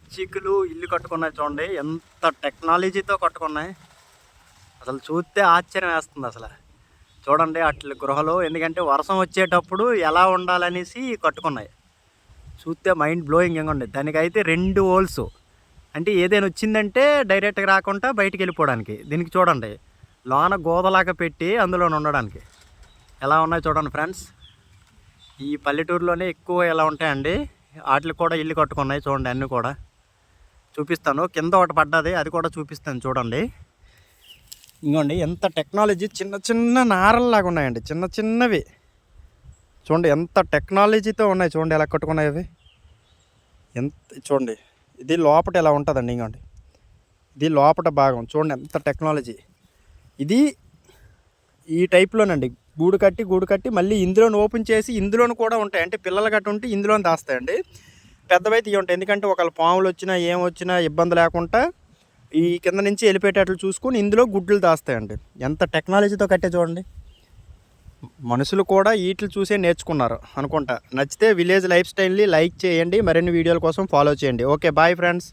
పిచ్చికులు ఇల్లు కట్టుకున్నాయి చూడండి, ఎంత టెక్నాలజీతో కట్టుకున్నాయి. అసలు చూస్తే ఆశ్చర్యం వేస్తుంది అసలు. చూడండి అట్ల గృహలు, ఎందుకంటే వర్షం వచ్చేటప్పుడు ఎలా ఉండాలనేసి కట్టుకున్నాయి. చూస్తే మైండ్ బ్లోయింగ్ ఉంది. దానికైతే 2 హోల్స్, అంటే ఏదైనా వచ్చిందంటే డైరెక్ట్గా రాకుండా బయటికి వెళ్ళిపోవడానికి. దీనికి చూడండి లోన గోదలాగా పెట్టి అందులో ఉండడానికి. ఎలా ఉన్నాయి చూడండి ఫ్రెండ్స్. ఈ పల్లెటూరులోనే ఎక్కువ ఎలా ఉంటాయండి. వాటికి కూడా ఇల్లు కట్టుకున్నాయి చూడండి. అన్నీ కూడా చూపిస్తాను. కింద ఒకటి పడ్డది, అది కూడా చూపిస్తాను చూడండి. ఇంకోండి ఎంత టెక్నాలజీ, చిన్న చిన్న నారల్లాగా ఉన్నాయండి, చిన్న చిన్నవి. చూడండి ఎంత టెక్నాలజీతో ఉన్నాయి. చూడండి ఎలా కట్టుకున్నాయి అవి. ఎంత చూడండి, ఇది లోపట ఎలా ఉంటుందండి. ఇంకోండి ఇది లోపట భాగం చూడండి ఎంత టెక్నాలజీ. ఇది ఈ టైప్లోనండి గూడు కట్టి మళ్ళీ ఇందులోని ఓపెన్ చేసి ఇందులోని కూడా ఉంటాయి. అంటే పిల్లలు గట్టు ఉంటే ఇందులోని దాస్తాయండి. పెద్దవైతే ఇవి ఉంటాయి, ఎందుకంటే ఒకవేళ పాములు వచ్చినా ఏమొచ్చినా ఇబ్బంది లేకుండా ఈ కింద నుంచి వెళ్ళిపోయేటట్లు చూసుకొని ఇందులో గుడ్లు దాస్తాయండి. ఎంత టెక్నాలజీతో కట్టే చూడండి. మనుషులు కూడా వీటిని చూసే నేర్చుకున్నారు అనుకుంటా. నచ్చితే విలేజ్ లైఫ్ స్టైల్ని లైక్ చేయండి, మరిన్ని వీడియోల కోసం ఫాలో చేయండి. Okay, bye friends.